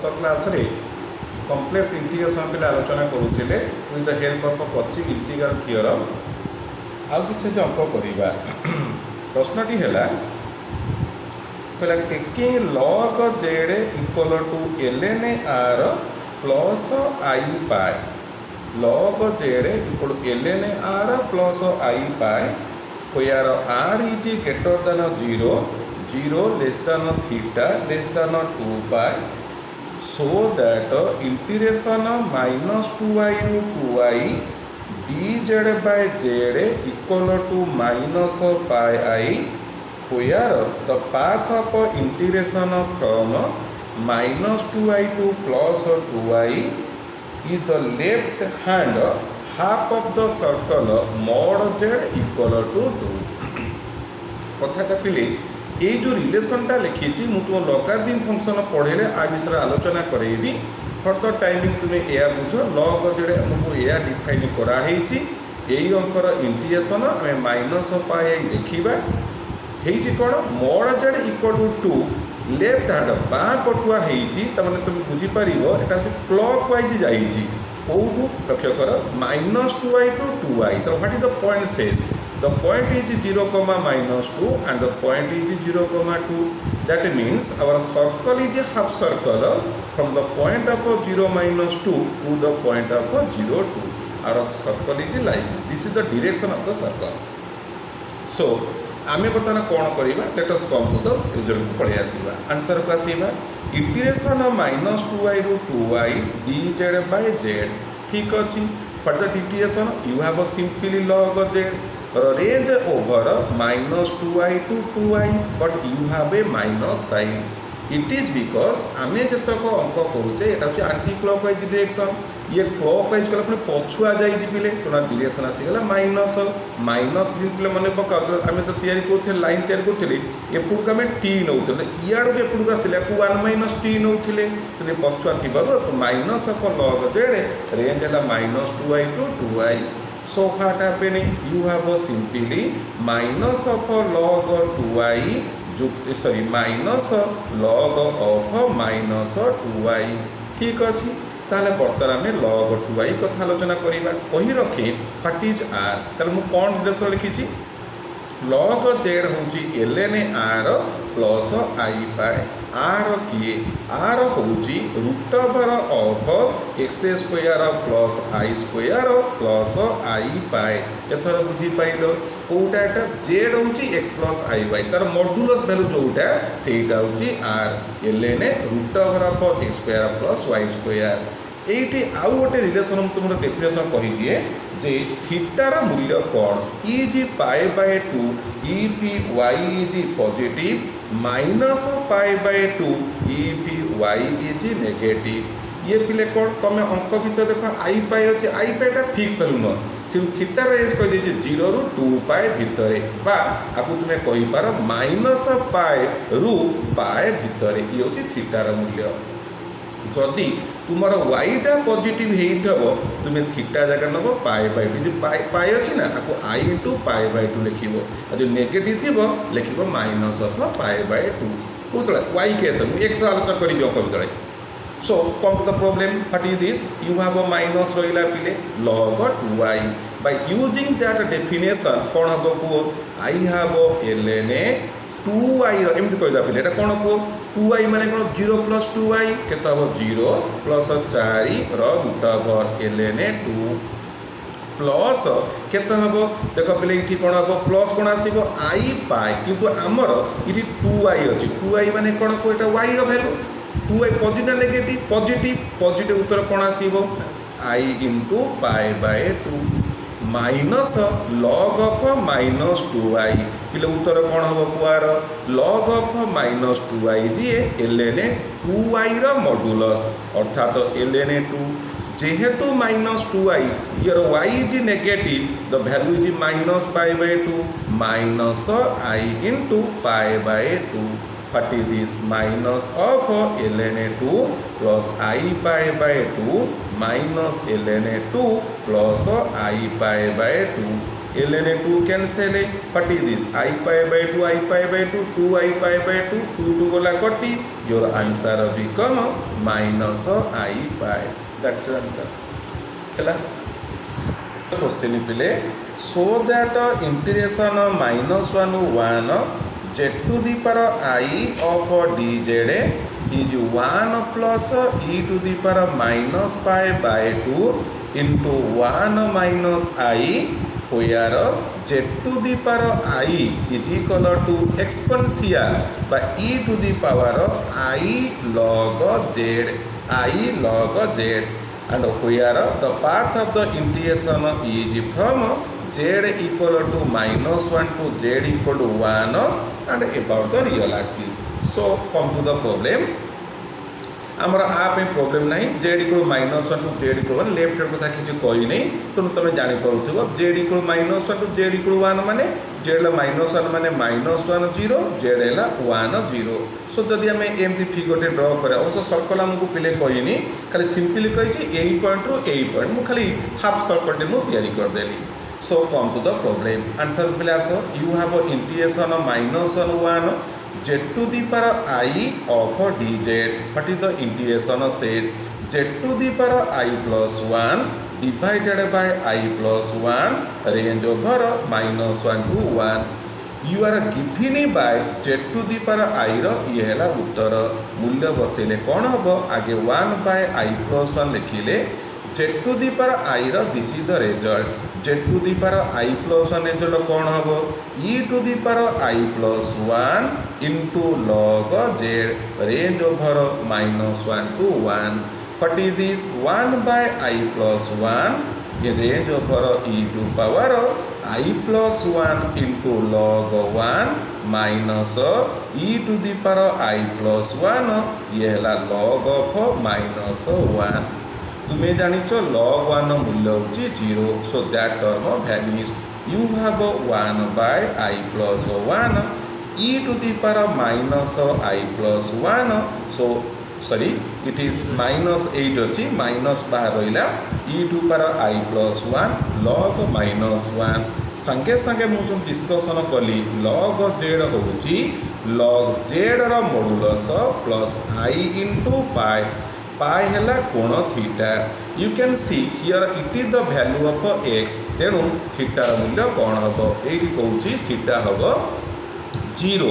गत क्लास रे complex integration पे आलोचना करूथिले with the help of Cauchy integral theorem आउ किछ अंक करिबा। प्रश्नटी हैला कहला taking log z equal to ln r plus i pi log z equal to ln r plus i pi where r is greater than 0 0 less than theta less than 2 pi so that integration minus 2i to 2i dz by z equal to minus pi I where the path of integration from minus 2i to plus 2i is the left hand half of the circle mod z equal to 2। कथाटा पिले ये जो रिलेशनटा लिखी मुझे तुम लॉगारिथम function पढ़े आ विषय आलोचना करेबी। Further timing तुम्हें यह बुझ लॉग जोड़े आमको यह डिफाइन कराई यही अंकर इंटीग्रेशन आम माइनस पाई देखा कौन mod z equal to 2 left hand बाँ पटुआ होने तुम बुझीपर यहाँ क्लॉक वाइज जाइए कौटू लक्ष्य कर माइनस 2i to 2i तो what is the point says the point is 0, -2 and the point is 0, 2 that means our circle is a half circle from the point of 0, -2 to the point of 0, 2 our circle is like this is the direction of the circle। so आम बर्तमान कौन करवा let us come to the result को पढ़े आसवा answer को आसवा integration minus 2i ru 2i dz by z ठीक अच्छी for the integration you have simply log z range over minus 2i to 2i but you have a minus sign it is because आम जितक अंक करुचे यहाँ anticlockwise direction ये clockwise कला पछुआ जाइए पिले थोड़ा डिरेक्शन आसीगला माइनस माइनस पिले मन पका आम तो तैयारी करते लाइन तैयारी करते एपटू आम टी नौते इाड़ू एपटू आसते 1 - t नौते से पछुआ थी minus of log z range है minus 2i to 2i so what happening you have simply minus of log 2i sorry minus log of minus 2i ठीक अच्छी ताले बर्तमान आम log 2i कथा आलोचना करवा कही रखे व्हाट इज r ताले मु कौन रिलेशन लिखी log z हूँ ln r प्लस i पाए r किए r हूँ √of x square plus i square plus i पाए एथर बुझी पाइल कौटा जेड हूँ x प्लस i y तार मॉड्यूलस वैल्यू जोटा से r ln √of x square plus y square ये आउ गोटे रिलेसन तुम डेफिनेशन कहीदिए जे थीटार मूल्य कौन is pi by 2 if y is positive minus pi by 2 if y is negative ये पिले कौन तुम अंक भितर देख आई पाई अच्छे आई पाईटा फिक्स वैल्यू न थीटार रेंज कह 0 ରୁ 2 पाए भितर बा आपको तुम्हें कहीपर माइनस पाए ରୁ पाए भितर ये हूँ थीटार मूल्य जदि तुमर वाईटा पॉजिटिव हो तुम्हें थीटा जगह नब पाए बाय 2 पाए अच्छे ना आपको आई इंटू पाए बाय 2 लिख जो नेगेटिव थी लिख माइनस अफ पाए बाय 2 कौन वाई केस एक्स आलोचना करी अंक भर so come to the problem what is this you have minus रहा पिले log 2i by using that definition कौन हम को आई हैव ln 2i एमती कहदा पिले एटा कौन को 2i माने कौन 0 + 2i केता हो 0 + 4 √of ln 2 प्लस केता हम देख पिले ये कौन हम प्लस कौन आसो i पाए किंतु आमर ये 2i अच्छी 2i माने कौन को एटा y value 2i positive negative positive उत्तर कौन आसो i into pi by 2 minus log of minus 2i पिले उत्तर कौन हम कुआर log of माइनस 2i जी ln 2i मॉड्यूलस अर्थात ln 2 जेहेतु माइनस 2i यर y is negative the value is minus pi by 2 minus i into pi by 2 what is this minus of ln 2 plus i pi by 2 minus ln 2 plus i pi by 2 ln 2 cancel what is this I pi by 2 2 I pi by 2 2 गला कटी your answer become minus I pi that's your answer ହେଲା question पिले so that integration minus 1 to 1 z to the power I of dz is 1 plus e to the power minus pi by 2 into 1 minus I where z to the power I is equal to exponential by e to the power I log z and where the path of the integration is from z equal to minus 1 to z equal to 1 and about the real axis. So come to the problem. आमर आप problem ना z equal minus 1 to z equal 1 left hand कथा किसी कही नहीं तेणु तुम जापर z equal minus 1 to z equal 1 माने जेड माइनस 1 माने माइनस 1 0 जेड है 1 0 सो जदि आम एमती फिगर ड्र कर अवश्य सर्कल आमको पिले कहनी खाली सिंपली कही यही पॉइंट रू यही पॉइंट मुझे खाली हाफ सर्कल मुझे या करदेली. So come to the problem answer पिले आस you have integration minus 1 z to the power I of dz. What is the integration set? Z to the power I plus 1 divided by I plus 1 range over minus 1 to 1. You are given by z to the power I रो ये है उत्तर मूल्य बसेले कौन हम आगे 1 by I plus 1 लिखिले z to the power I row this is the result z to the power I plus 1 result कौन हम e to the power I plus 1 into log z range over minus 1 to 1. What is this 1 by I plus 1 ये range over e to power I plus 1 into log 1 minus e to the power I plus 1 ये है log of minus 1. तुम्हें जानिच log 1 मूल्य होची 0 so that term vanished. You have 1 by I plus 1 e to the power minus I plus 1 so sorry it is minus 8 अच्छी minus बाहर रहा e to power I plus 1 log minus 1 संगे संगे मुझे discussion कली log z होची log z रा modulus plus I into pi pi है कोण theta. You can see here it is the value of x तेणु थीटा मूल्य कौन हम ये कौची थीटा हम 0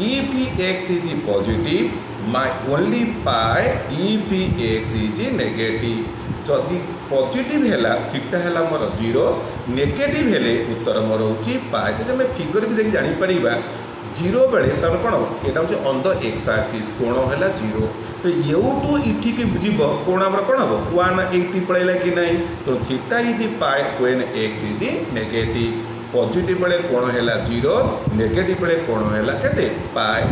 if x is positive my only pi if x is negative. जदि positive है थीटा है मोर 0 नेगेटिव है उत्तर मोर होची पाई. जब आम फिगर भी देखिए जापर 0 बेले तब कौन हम यहाँ हूँ ऑन द एक्स एक्सिस कोण है 0 तो ये इठी की बुझ कोण आम कौन हम 180 पड़ेगा कि नहीं तो theta is pi when x is negative. Positive बेले कोण है 0 नेगेटिव बेले कोण है केते पाई.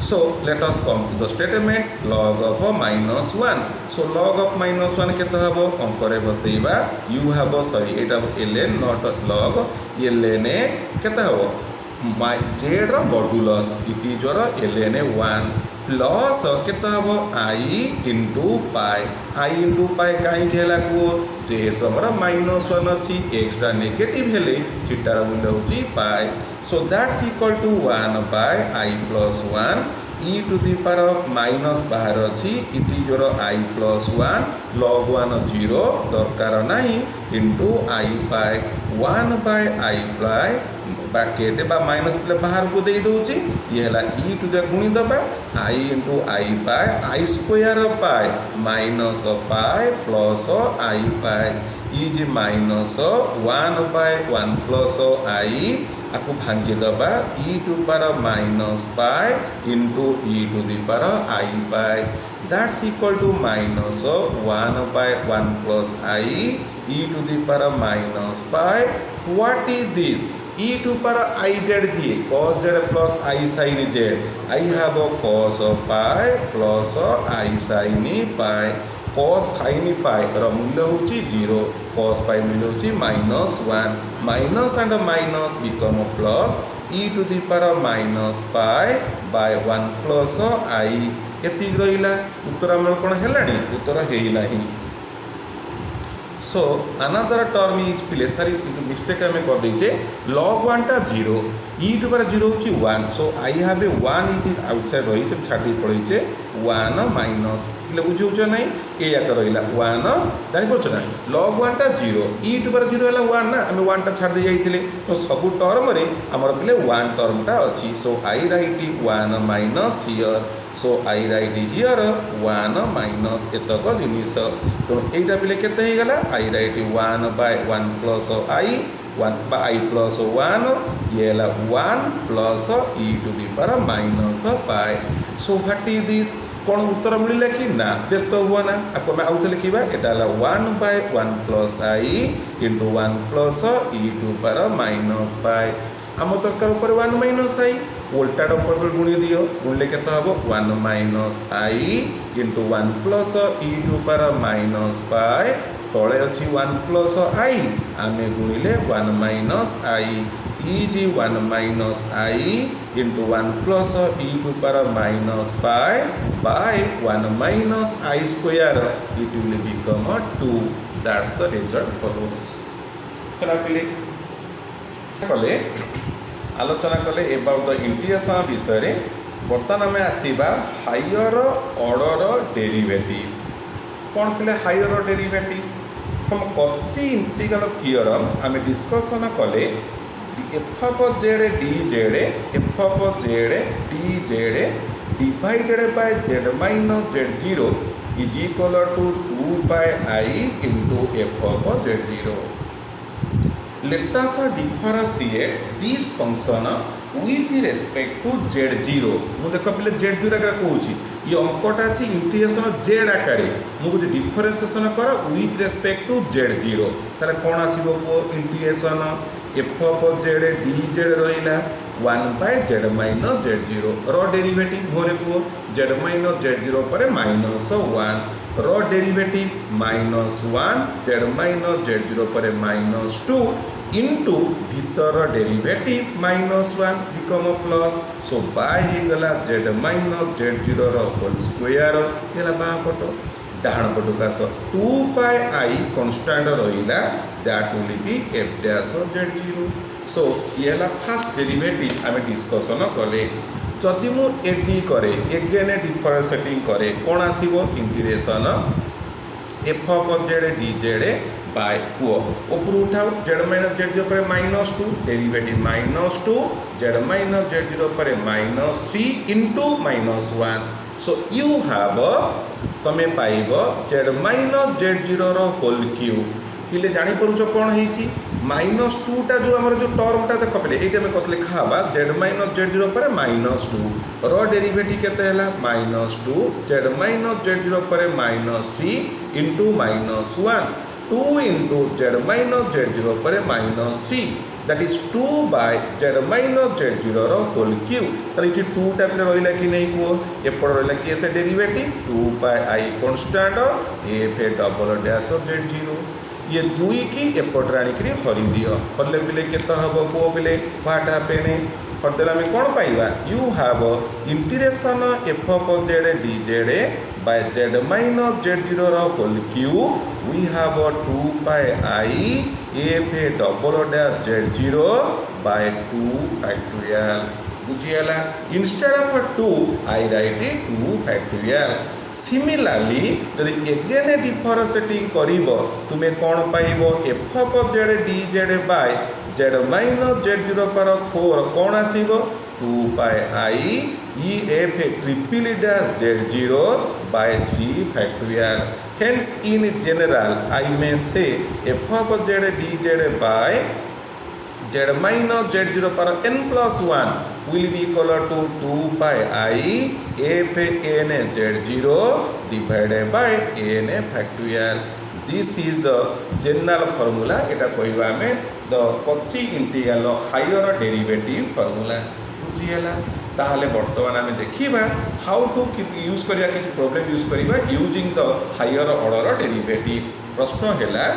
So let us come to the statement log of minus 1. So log of minus 1 केते हबो अंकरे बसेइबा यू हैव सॉरी एटा ln नॉट log ln केते हबो माय z रो modulus it is your ln 1 plus केते हबो I into pi I into pi कहीं खेला को जेहेतु हमारा माइनस 1 अच्छी एक्स्ट्रा नेगेटिव हेले थीटार मूल्य होची पाई. So that's equal to 1 by I plus 1 e to the power minus बाहर अच्छी it is your I plus 1 log 1 0 दरकार नहीं into I pi 1 by I pi bracket बा माइनस प्ले बाहर को दे दूची ये है e टू द गुणी दबा I into I pi I square pi minus pi plus I pi is minus 1 by 1 plus I आपको भांगी दबा e to power minus pi into e to the power I pi that's equal to minus 1 by 1 plus I e to the power minus pi. What is this e to power I z g cos z plus I sin z. I have a cos pi plus I sin pi. cos sin pi ର ମୂଲ୍ୟ ହେଉଛି 0 cos pi ମୂଲ୍ୟ ହେଉଛି -1 minus and minus become plus e to the power minus pi by 1 plus I. ଏତିକି ରହିଲା ଉତ୍ତର ଆମର କ'ଣ ହେଲାଣି ଉତ୍ତର ହେଇନାହିଁ. सो अनदर टर्म इज पिले सारी मिस्टेक आम कर देचे log 1 टा 0 e टू पावर 0 होची 1 so I have a 1 is outside रही तो छाड़ी पड़े 1 माइनस पिले बुझौछ नहीं ए याक रहिला 1 जानि पड़छ ना log 1 टा 0 e टू पावर 0 हला 1 ना हम 1 टा छाड़ दे जाइतिले तो सब टर्म रे हमर पिले 1 टर्म टा अछि so I write 1 minus here so I write here 1 minus एतक जिनिस तो एटा पिले केते हे गला I write 1 by 1 plus I 1 by I plus 1 ये ला 1 plus e to the power minus pi so what is this कौन उत्तर मिलला कि ना व्यस्त हुआ ना आपको मैं आउत लिखिबा एटा ला 1 by 1 plus I into 1 plus e to power minus pi आम तरकार ऊपर 1 माइनस आई उल्टाटा ऊपर गुणी दियो गुणले केते हबो 1 minus I into 1 plus e to power minus pi तले अच्छी 1 प्लस आई आमे गुणिले 1 minus I is 1 minus I into 1 plus e to power minus pi by 1 minus I square it will become 2 that's the result follows कला कले आलोचना कले about the integration विषय बर्तमान आम आसवा हायर ऑर्डर डेरिवेटिव कौन पे higher derivative from Cauchy integral theorem आम डिस्कसन कले f of z d z f of z d z divided by Z minus z zero is equal to 2 by i into f of z zero let us differentiate this function with respect to z0 मु देख पे z0 आकार कहूँ ये अंकटा अच्छी integration z आकार मुझे differentiation कर with respect to z0 तार कौन आसो integration f of z d z रहा 1 by Z minus z zero derivative घरे कह जेड माइनस जेड जीरो पर minus 1 derivative minus 1 z minus z zero पर माइनस 2 इंटू भीतर derivative minus 1 become plus so by हो गला z minus z zero whole square ये बाँ पट डाण पटक आस 2 बाय आई कन्स्टाट रहा that will be F dash z zero so ये फास्ट डेरिवेटिव आम डिस्कसन कले जदि मु एडी करे एगेन डिफरेंशिएटिंग करे कौन आसीबो integration f of z d z by पुओ ऊपर उठाओ जेड माइनस जेड जीरो पर minus 2 derivative minus 2 z minus z zero पर minus 3 into minus 1 so you have तमे पाइब z minus z zero whole cube पिले जानीपरुच कौन है माइनस 2 टा जो आम जो टर्मटा देख पे ये कत लिखा जेड माइनस जेड जीरो पर माइनस 2 डेरिवेटिव केते minus 2 z minus z zero पर minus 3 into minus 1 2 into z minus z zero पर minus 3 that is 2 by Z minus z zero whole cube तो ये 2 टाइप रहा कि नहीं कह एपट रहा कि से derivative 2 by I constant f double dash z zero ये 2 की एपट आणिक हरी दियो हरले पिले केते हम पुओ पिले व्हाट हैपेन हरदेला आम कौन पाइबा you have integration f of z d z by Z minus z zero whole cube we have 2 by I f double dash z zero by 2 factorial बुझीगला instead of 2 I write 2 factorial similarly जदि again differentiating करिब तुमे कौन पाइब f of z d z by Z minus z zero पर 4 कौन आसीबो 2 by I e f triple dash z zero by 3 factorial hence in general I may say f of z d z by Z minus z zero पर n plus 1 will be equal to 2 by I f n Z zero divided by n factorial. This is the general formula. एटा कहवा में the Cauchy integral higher derivative formula बुझीगला ताहले वर्तमान आम देखा how to use करिया किसी प्रॉब्लम यूज करिया using the higher order derivative प्रश्न है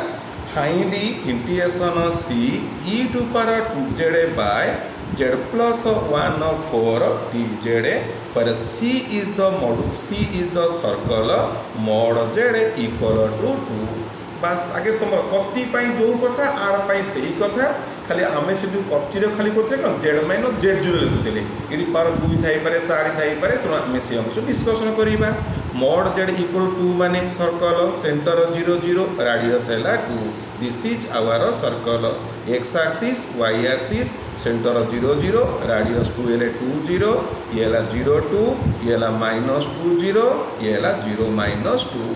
find the integration c e to power 2z by z plus 1 of 4 dz where c is the circle mod z equal to 2 बास आगे तुम कच्ची जो कथा आर पाई सही कथा खाली आम से कच्ची खाली करते कौन जेड माइनस जेड जीरो लिखुले ये पावर 2 थाईपे 4 थाईपे तेणु आम से अंश डिस्कसन करवा मॉड जेड इक्वल टू माने सर्कल सेंटर 0 0 रेडियस है 2 this is our circle x axis y axis centre 0 0 radius 2 है 2 0 ये 0 2 ये माइनस 2 0 ये 0 माइनस 2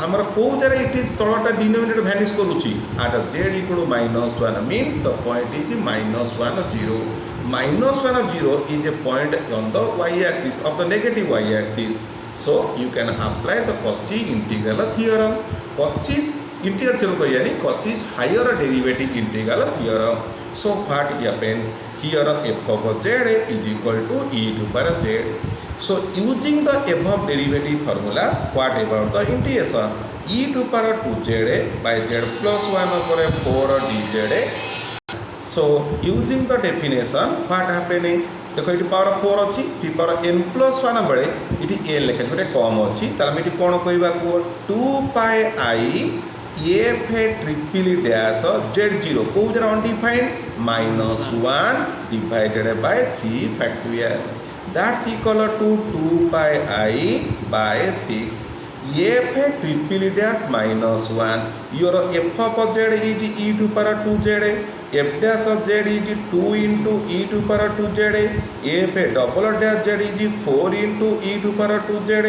आमर कौ जगह इट इज तलटा डिनोमिनेटर भैनिश करुच्ची at z equal minus 1 means the point is minus 1 0 minus 1 or 0 is a point on the y-axis of the negative y-axis. So you can apply the Cauchy integral theorem. Cauchy's integral theorem यानी Cauchy's higher derivative integral theorem. So what happens here? F of z is equal to e to power z. So using the above derivative formula, what about the integration? E to power 2z by z plus 1 over 4 dz. So using the definition, what happening? देखो ये power 4 अच्छी T power n plus 1 बेले ये n लेखे गोटे कम अच्छी ताले ये कौन कहवा 2 pi I f triple dash z0 कौ जरा undefined minus 1 divided by 3 factorial that's equal to 2 pi I by 6 f triple dash minus 1 your f of z is e to power 2z f dash of z is 2 into e to power 2z f double dash z is 4 into e to power 2z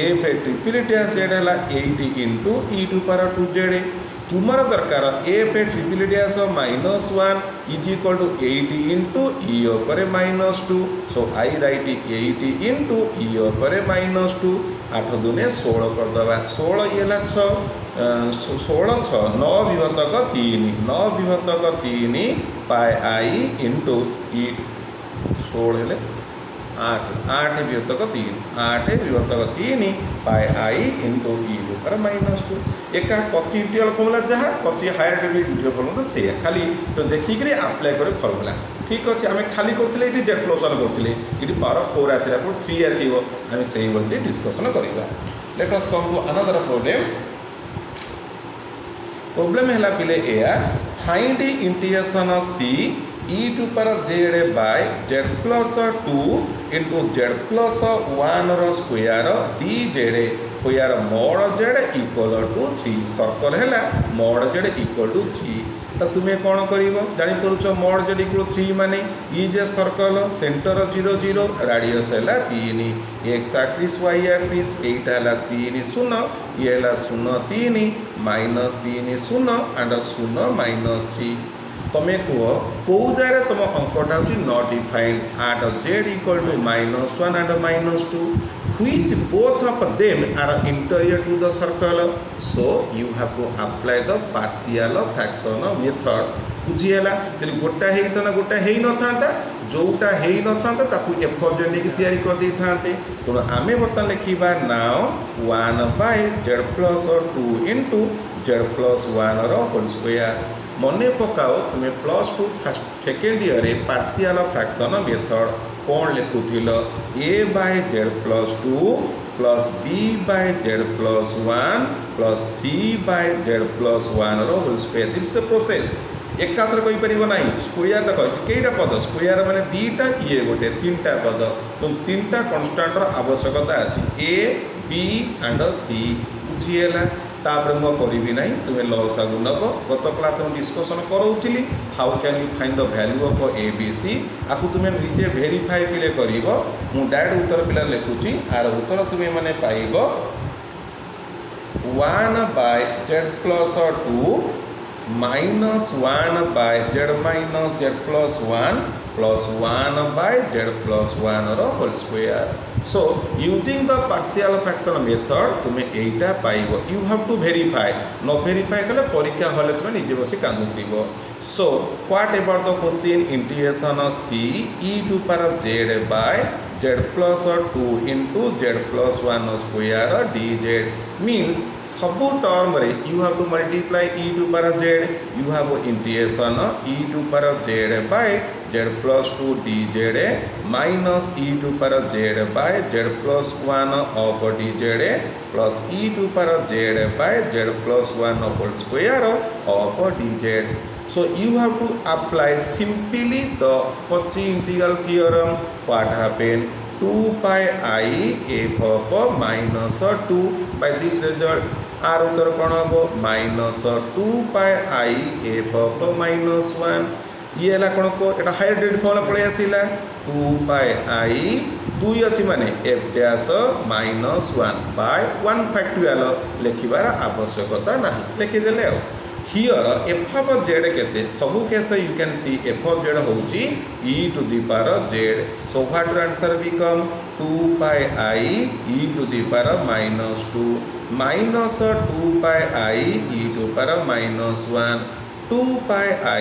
f triple dash z है 8 into e to power 2z तुम्हारा दरकार f triple dash minus 1 is equal to 8 into e ओपर minus 2 so I write 8 into e ओपर minus 2 8 दूने 16 करदे 16 ये 6 16 6 9 विभक्तक 3 9 विभक्तक 3 पाए आई into ई 16 हेले 8 8 विभक्तक 3 8 विभक्तक 3 पाए आई इंटू ई पर माइनस 2 एका कच्ची इंटीग्रल फॉर्मूला जहाँ कच्ची हायर डेरिवेटिव इंटीग्रल फॉर्मूला तो से खाली तो देखिक अप्लाई करे फॉर्मूला ठीक अच्छे आम खाली करते ये जेड प्लस 1 करते ये पावर 4 आसला 3 आसो आम से डिस्कसन करवा let us come to another problem है पिले एया find integration C e to power z by z plus 2 into z plus 1 square dz where mod z equal to 3 circle है mod z equal to 3 तो तुम्हें कौन कर जापरुच mod z equal to 3 माने is a circle centre 0 0 radius है 3 x axis y axis एटा है 3 0 ये 0 3 minus 3 0 and 0 minus 3 तुम्हें कह कौ जगह तुम अंकटा हूँ not defined at z equal to minus 1 and minus 2 which both of them are interior to the circle, so you have to apply the partial fraction method. बुझीगला यदि गोटा होता गोटा हो न था जोटा हो न था ताकू एफ ऑफ जेड तैयारी कर दे था तेणु आम बर्तमान लिखा now 1 by Z plus 2 into Z plus 1 whole square मन पकाओ तुम्हें plus 2 first second year partial fraction method कौन लिखुल A by Z plus 2 plus B by Z plus 1 plus C by Z plus 1 whole square this the process एकाथर कहीपर ना square देख कईटा पद स्क्वायर माने दीटा ये गोटे 3टा पद तुम 3टा कन्स्टान्टर आवश्यकता अच्छी ए बी एंड सी बुझीगला तापर मु करी ना तुम्हें लसागु नब गत क्लास में डिस्कसन करोली how can you find the value of a b c आपको तुम्हें निजे भेरीफाए पिले कर मु डायरेक्ट उत्तर पिला लिखुची आर उत्तर तुम्हें माने पाइब 1 by Z plus 2 minus 1 by Z minus Z plus 1 plus 1 by Z plus 1 whole square so using the partial fraction method तुम्हें यहीटा पाइब यू हैव टू वेरीफाई न वेरीफाई कले परीक्षा हल तुम्हें निजे बस कांदुव so what about the question integration C e to power z by z plus 2 into z plus 1 square dz means सबू टर्म रे you have to multiply e to power z you have integration e to power z by z plus 2 dz minus e to power z by z plus 1 of dz plus e to power z by z plus 1 whole square of dz. So you have to apply simply the Cauchy integral theorem. What happened? 2 pi I f of minus 2 by this result. R उत्तर कौन हम minus 2 pi I f of minus 1 ये है कौन को एटा higher date form पड़े आसिला 2 पाई I 2 अच्छी माने f dash minus 1 by 1 factorial लिखिबार आवश्यकता नहीं लिखिदेले हियर f of z केते सब case you can see f of z होची e to the power z. So what your answer become 2 pi I e to the power minus 2 minus 2 pi I e to power minus 1 2 pi I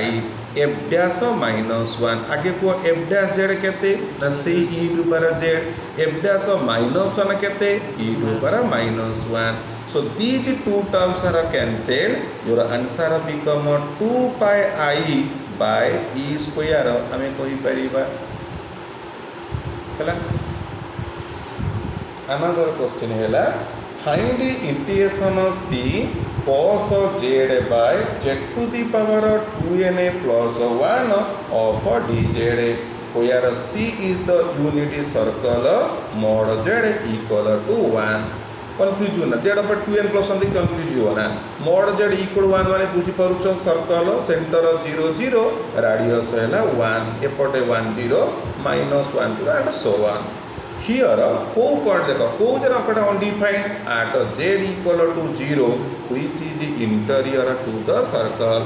f dash minus 1 आगे को f dash z केते ना से e to power z f dash minus 1 केते e to power minus 1. So these two terms are cancelled. Your answer become 2 pi I by e square हमें कही परिबा हला. Another question है find the integration of c cos z by z to the power 2na plus 1 of dz where c is the unit circle mod z equal to 1. Confusion Z पर 2n plus 1 confuse हो ना mod z equal 1 माने बुझी पारुछ circle centre 0 0 radius हैला 1 एपटे 1 0 minus 1 0 and so on. Here को point देखो को जरा कटा undefined at z equal to 0 which is interior to the circle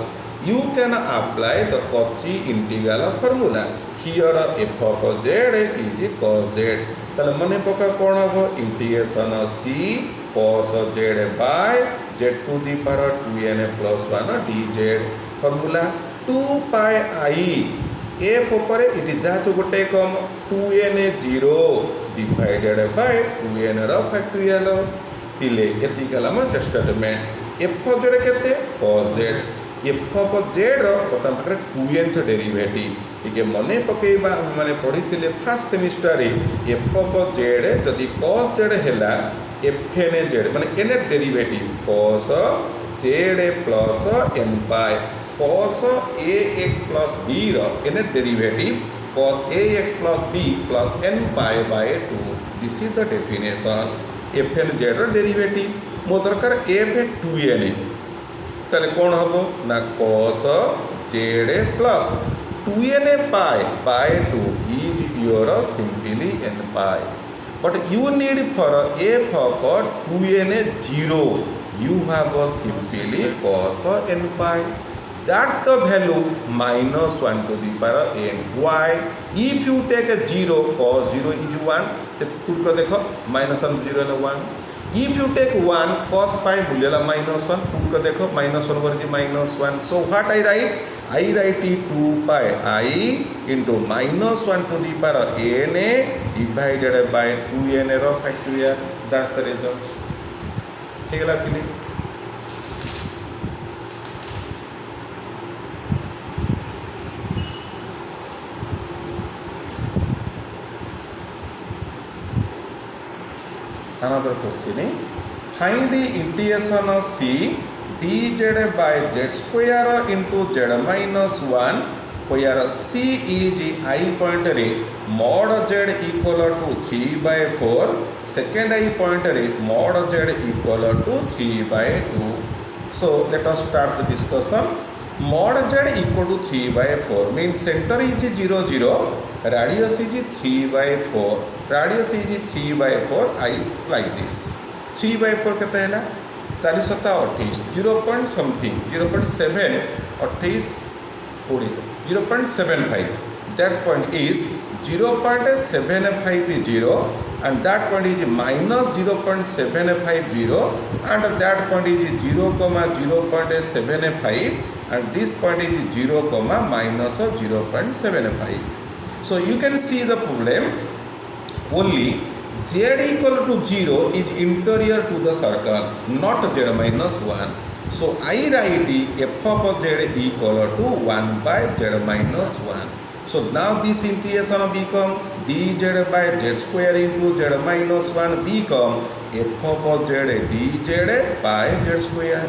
you can apply the Cauchy integral formula. Here f of z is cos z. ताले मने पका कौन हम integration c cos z by z to the power 2n plus 1 dz formula 2 pi I f ऊपर इट जातो गोटे कम 2n 0 डिवाइडेड बाय 2n रो फैक्टोरियल तिले एति कला म स्टेटमेंट f of z केते cos z f of z रो पता पाखरे 2nth डेरिवेटिव ठीक है मने पकेबा माने पढ़िथिले फर्स्ट सेमिस्टर रे f of z जदि cos z हैला fn z माने n derivative cos z plus n pi cos ax plus b row n derivative cos ax plus b plus n pi by 2. This is the definition. fn z रो derivative मो दरकार f 2n ताले कौन हम ना cos z plus 2n pi by 2 is your simply n pi. But you need for f of 2n 0 you have simply cos n pi. That's the value minus 1 to the power n. Why? If you take a 0 cos 0 is 1 तो put कर देखो minus 1 0 है 1. If you take 1 cos pi मूल्य minus 1 put कर देखो minus 1 over minus 1. So what I write? I write it 2 pi I into minus 1 to the power n divided by 2n row factorial. That's the result. ठीक है आपके लिए. Another question is find the integration of c dz by z square into z minus 1 where c is I point रे mod z equal to 3 by 4 second I point रे mod z equal to 3 by 2. So let us start the discussion. Mod z equal to 3 by 4 means center is 0 0 radius is 3 by 4 radius is 3 by 4 I like this 3 by 4 कितना है ना 40 सत्ता 28 0 point something 0.7 28 0.75 that point is 0.750 and that point is minus 0.750 and that point is 0.075 and this point is 0, minus 0.75. So you can see the problem only z equal to 0 is interior to the circle not z minus 1. So I write f of z equal to 1 by z minus 1. So now this integration become dz by z square into z minus 1 become f of z dz by z square.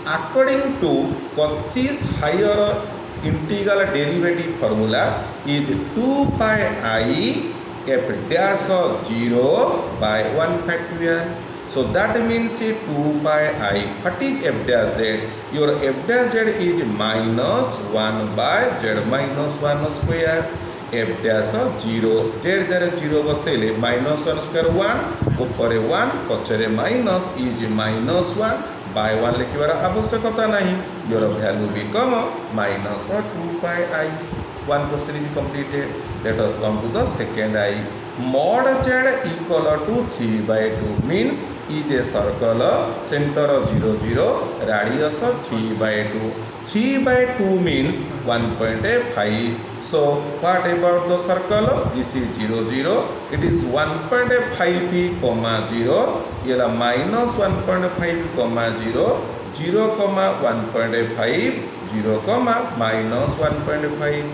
According to Cauchy's higher integral derivative formula is 2 pi I f dash of 0 by 1 factorial. So that means 2 pi I. What is f dash z? Your f dash z is minus 1 by z minus 1 square. f dash of 0 z 0 बसेले minus 1 square 1 ऊपर 1 पछरे minus is minus 1 by 1 लिखिबार आवश्यकता नहीं. Your value become minus 2 pi I. One question is completed. Let us come to the second I. Mod z equal to 3 by 2 means is a circle center of 0 0 radius of 3 by 2. 3 by 2 means 1.5. So what about the circle? This is 0 0. It is 1.5 p comma 0. Here minus 1.5 comma 0 0 comma 1.5 0 comma minus 1.5.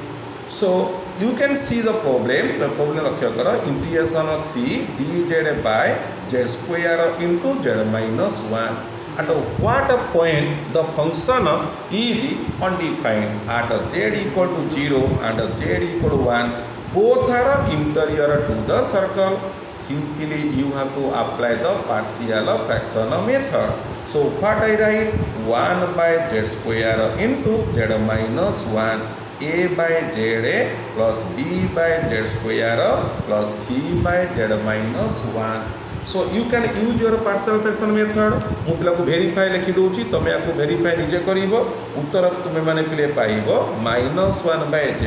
So you can see the problem. The problem लक्ष्य करो integration of c dz by z square into z minus 1. At what point the function is undefined at z equal to 0 and z equal to 1. Both are interior to the circle. Simply you have to apply the partial fraction method. So what I write? 1 by z square into z minus 1. A by z plus b by z square plus c by z minus 1. So you can use your partial fraction method. मु पिला को verify लिखि दोची तमे आपको verify निजे करिवो. उत्तर तुमे माने पिले पाइबो -1 by z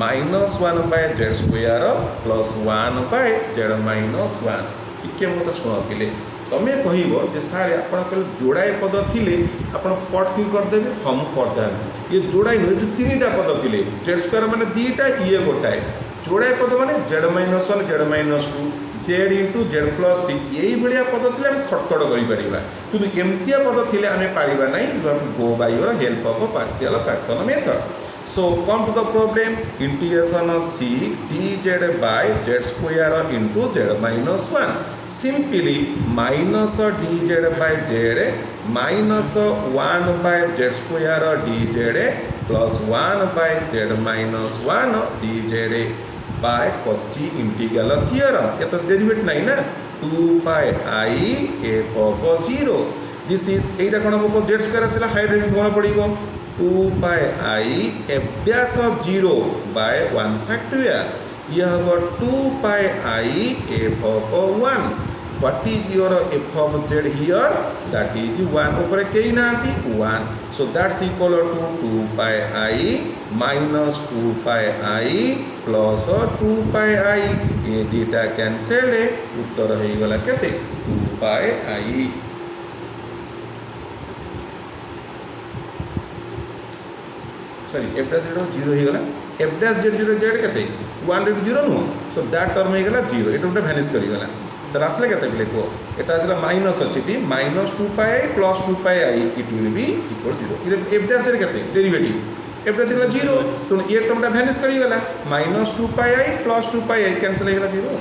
-1 by z square plus 1 by z minus 1. इके मत सुनो पिले तमे कहिबो जे सारे आपण कल जोड़ाए पद थिले आपण पट की कर देबे हम कर देबे. ये जोड़ाई न जो तीनटा पद थिले z स्क्वायर माने दीटा ये गोटाए जोड़ाए पद माने z minus 1 z minus 2 z into z plus 3 यही बढ़िया पद थिले हम शॉर्टकट करि परिबा. किंतु एमतिया पद थिले हमें पारिबा नै. You have to go by your help of partial fraction method. So come to the problem. Integration of c dz by z square into z minus 1. Simply minus dz by z minus 1 by z square dz plus 1 by z minus 1 dz by Cauchy integral theorem. ये तो derivative नहीं ना. 2 pi I f of 0. This is एटा कोन को z square असला high derivative कोन पड़िबो 2 pi I f dash of 0 by 1 factorial. यह होगा 2 pi I f of 1. What is your f of z here? That is 1. ऊपर कई नाती 1. So that's equal to 2 pi I minus 2 pi I plus 2 pi I. ये दीटा cancel है. उत्तर है गला केते 2 pi I. Sorry f dash z 0 हो गला. f dash z 0 z केते 1 रे 0 नो. सो दैट टर्म हो गला 0. एटा उटा वैनिश करी गला. तो आसले केते प्ले को एटा आसला माइनस अछि ती minus 2 pi I plus 2 pi I it will be equal 0. इधर f dash z केते डेरिवेटिव f dash z 0 तो ये टर्मटा वैनिश करी गला minus 2 pi I plus 2 pi I cancel हो गला 0.